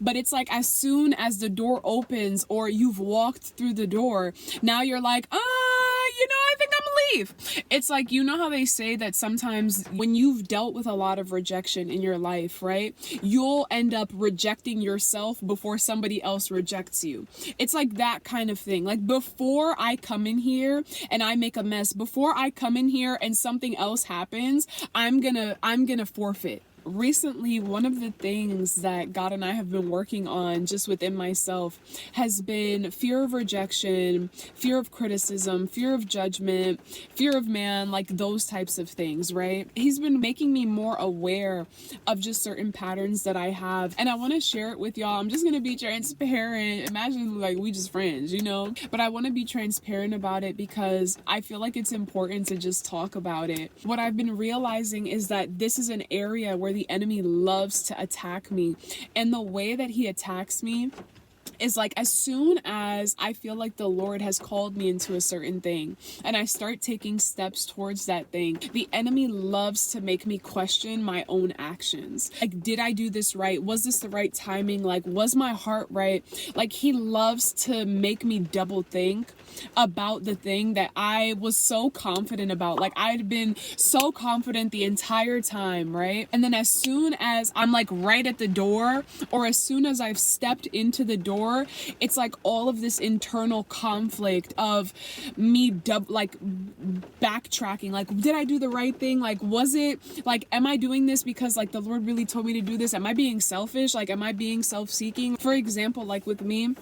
But it's like as soon as the door opens or you've walked through the door, now you're like, I think I'm gonna leave. It's like, you know how they say that sometimes when you've dealt with a lot of rejection in your life, right? You'll end up rejecting yourself before somebody else rejects you. It's like that kind of thing. Like before I come in here and I make a mess, before I come in here and something else happens, I'm gonna forfeit. Recently, one of the things that God and I have been working on just within myself has been fear of rejection, fear of criticism, fear of judgment, fear of man, like those types of things, right? He's been making me more aware of just certain patterns that I have, and I want to share it with y'all. I'm just going to be transparent. Imagine like we just friends, but I want to be transparent about it because I feel like it's important to just talk about it. What I've been realizing is that this is an area where the enemy loves to attack me, and the way that he attacks me is like as soon as I feel like the Lord has called me into a certain thing and I start taking steps towards that thing, the enemy loves to make me question my own actions. Like, did I do this right? Was this the right timing? Like, was my heart right? Like, he loves to make me double think about the thing that I was so confident about. Like, I'd been so confident the entire time, right? And then as soon as I'm like right at the door, or as soon as I've stepped into the door, it's like all of this internal conflict of me backtracking. Like, did I do the right thing? Like, was it like, am I doing this because like the Lord really told me to do this? Am I being selfish? Like, am I being self-seeking? For example, like with me,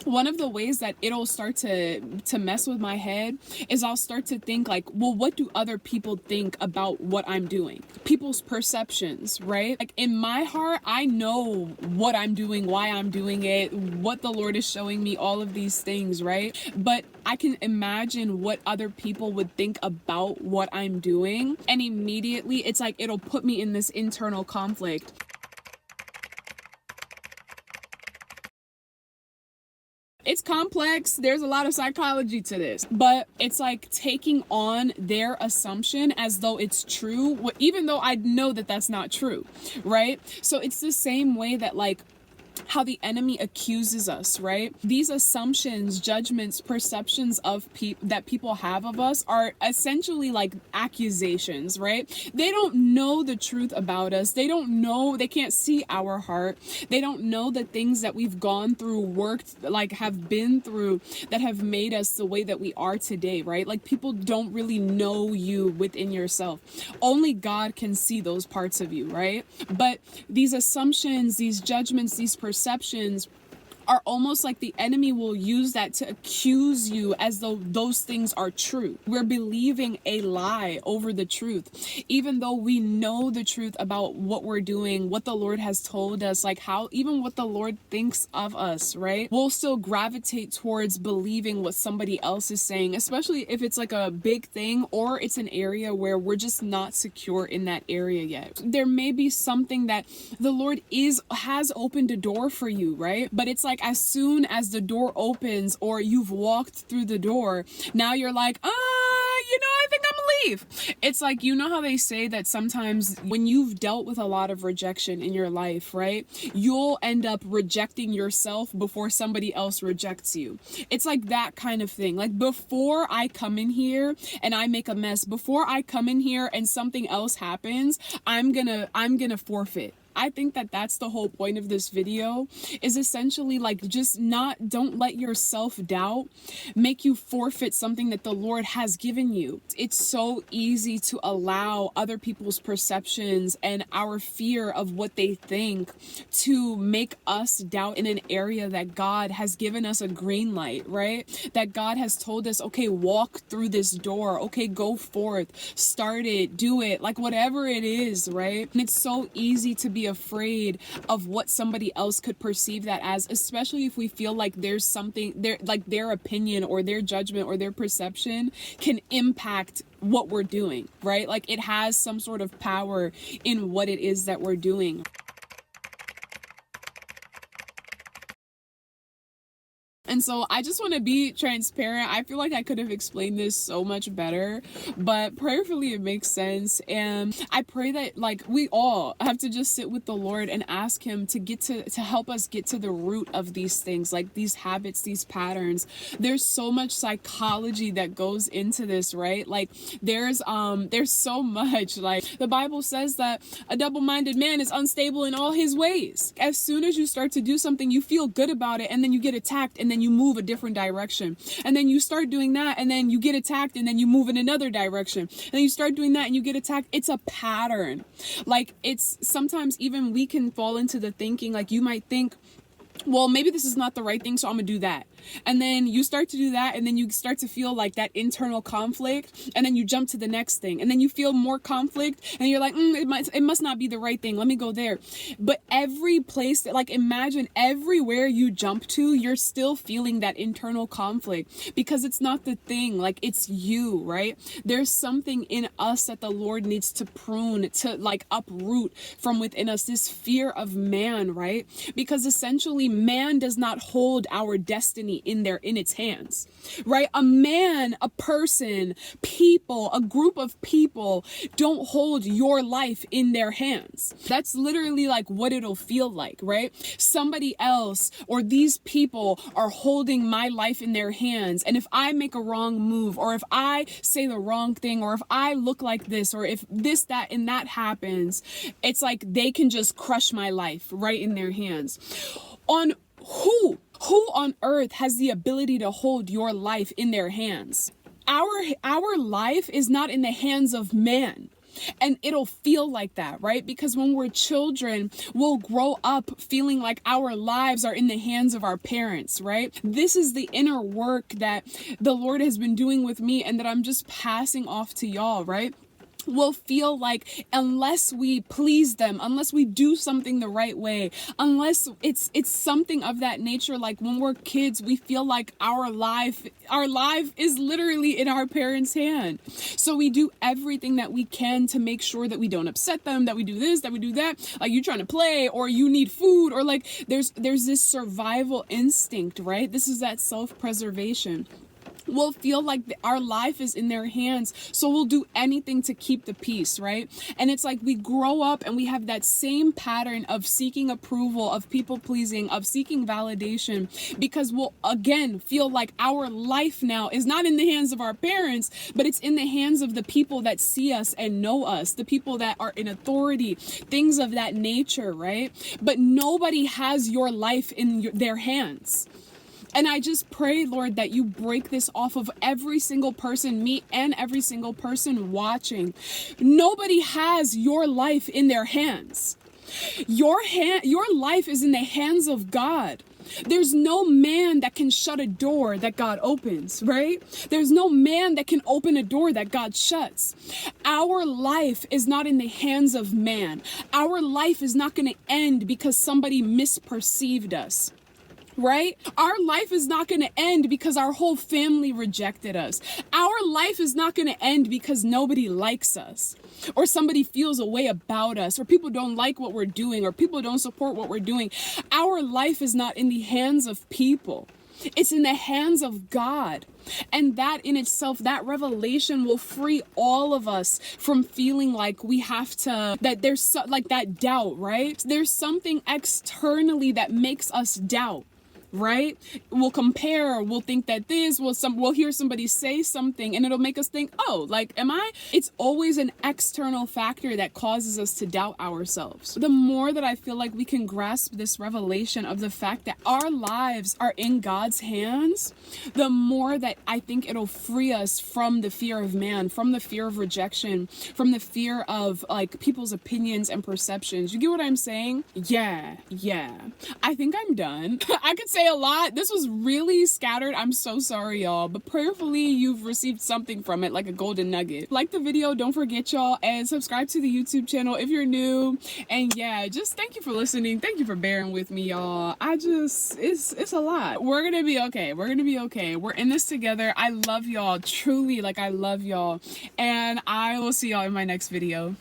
one of the ways that it'll start to mess with my head is I'll start to think like, well, what do other people think about what I'm doing? People's perceptions, right? Like in my heart, I know what I'm doing, why I'm doing it, what the Lord is showing me, all of these things, right? But I can imagine what other people would think about what I'm doing. And immediately it's like, it'll put me in this internal conflict. It's complex. There's a lot of psychology to this, but it's like taking on their assumption as though it's true, even though I know that that's not true, right? So it's the same way that like how the enemy accuses us, right? These assumptions, judgments, perceptions of that people have of us are essentially like accusations, right? They don't know the truth about us. They don't know, they can't see our heart. They don't know the things that we've gone through, worked, like have been through that have made us the way that we are today, right? Like people don't really know you within yourself. Only God can see those parts of you, right? But these assumptions, these judgments, these perceptions are almost like the enemy will use that to accuse you as though those things are true. We're believing a lie over the truth, even though we know the truth about what we're doing, what the Lord has told us, like how, even what the Lord thinks of us, right? We'll still gravitate towards believing what somebody else is saying, especially if it's like a big thing or it's an area where we're just not secure in that area yet. There may be something that the Lord has opened a door for you, right? But it's like as soon as the door opens or you've walked through the door, now you're like, I think I'm gonna leave. It's like, you know how they say that sometimes when you've dealt with a lot of rejection in your life, right? You'll end up rejecting yourself before somebody else rejects you. It's like that kind of thing. Like before I come in here and I make a mess, before I come in here and something else happens, I'm gonna forfeit. I think that that's the whole point of this video, is essentially like don't let your self-doubt make you forfeit something that the Lord has given you. It's so easy to allow other people's perceptions and our fear of what they think to make us doubt in an area that God has given us a green light, right? That God has told us, okay, walk through this door, okay, go forth, start it, do it, like whatever it is, right? And it's so easy to be afraid of what somebody else could perceive that as, especially if we feel like there's something there, like their opinion or their judgment or their perception can impact what we're doing, right? Like it has some sort of power in what it is that we're doing. And so I just want to be transparent. I feel like I could have explained this so much better, but prayerfully it makes sense. And I pray that like we all have to just sit with the Lord and ask him to help us get to the root of these things, like these habits, these patterns. There's so much psychology that goes into this, right? Like there's so much. Like the Bible says that a double-minded man is unstable in all his ways. As soon as you start to do something, you feel good about it, and then you get attacked, and then you move a different direction. And then you start doing that, and then you get attacked, and then you move in another direction. And then you start doing that, and you get attacked. It's a pattern. Like it's sometimes even we can fall into the thinking, like you might think, well, maybe this is not the right thing, so I'm gonna do that. And then you start to do that, and then you start to feel like that internal conflict, and then you jump to the next thing, and then you feel more conflict, and you're like, it must not be the right thing. Let me go there. But every place that, like, imagine everywhere you jump to, you're still feeling that internal conflict because it's not the thing. Like, it's you, right? There's something in us that the Lord needs to prune, to like uproot from within us, this fear of man, right? Because essentially man does not hold our destiny in its hands, right? A man, a person, people, a group of people don't hold your life in their hands. That's literally like what it'll feel like, right? Somebody else or these people are holding my life in their hands. And if I make a wrong move, or if I say the wrong thing, or if I look like this, or if this, that, and that happens, it's like they can just crush my life right in their hands. On who on earth has the ability to hold your life in their hands? Our life is not in the hands of man. And it'll feel like that, right? Because when we're children, we'll grow up feeling like our lives are in the hands of our parents, right? This is the inner work that the Lord has been doing with me, and that I'm just passing off to y'all, right? Will feel like unless we please them, unless we do something the right way, unless it's something of that nature, like when we're kids, we feel like our life is literally in our parents' hand. So we do everything that we can to make sure that we don't upset them, that we do this, that we do that. Like you're trying to play, or you need food, or like there's this survival instinct, right? This is that self-preservation. We'll feel like our life is in their hands, so we'll do anything to keep the peace, right? And it's like we grow up and we have that same pattern of seeking approval, of people pleasing, of seeking validation, because we'll again feel like our life now is not in the hands of our parents, but it's in the hands of the people that see us and know us, the people that are in authority, things of that nature, right? But nobody has your life in their hands. And I just pray, Lord, that you break this off of every single person, me and every single person watching. Nobody has your life in their hands. Your life is in the hands of God. There's no man that can shut a door that God opens, right? There's no man that can open a door that God shuts. Our life is not in the hands of man. Our life is not going to end because somebody misperceived us. Right? Our life is not going to end because our whole family rejected us. Our life is not going to end because nobody likes us, or somebody feels a way about us, or people don't like what we're doing, or people don't support what we're doing. Our life is not in the hands of people. It's in the hands of God. And that in itself, that revelation will free all of us from feeling like we have to, that there's like that doubt, right? There's something externally that makes us doubt. Right? We'll compare, we'll think that we'll hear somebody say something, and it'll make us think, oh, like, it's always an external factor that causes us to doubt ourselves. The more that I feel like we can grasp this revelation of the fact that our lives are in God's hands, the more that I think it'll free us from the fear of man, from the fear of rejection, from the fear of like people's opinions and perceptions. You get what I'm saying? Yeah. I think I'm done. I could say a lot. This was really scattered. I'm so sorry, y'all, but prayerfully you've received something from it, like a golden nugget. Like the video, don't forget, y'all, and subscribe to the YouTube channel if you're new. And yeah, just thank you for listening. Thank you for bearing with me, y'all. It's a lot. We're gonna be okay. We're in this together. I love y'all, truly, like I love y'all, and I will see y'all in my next video.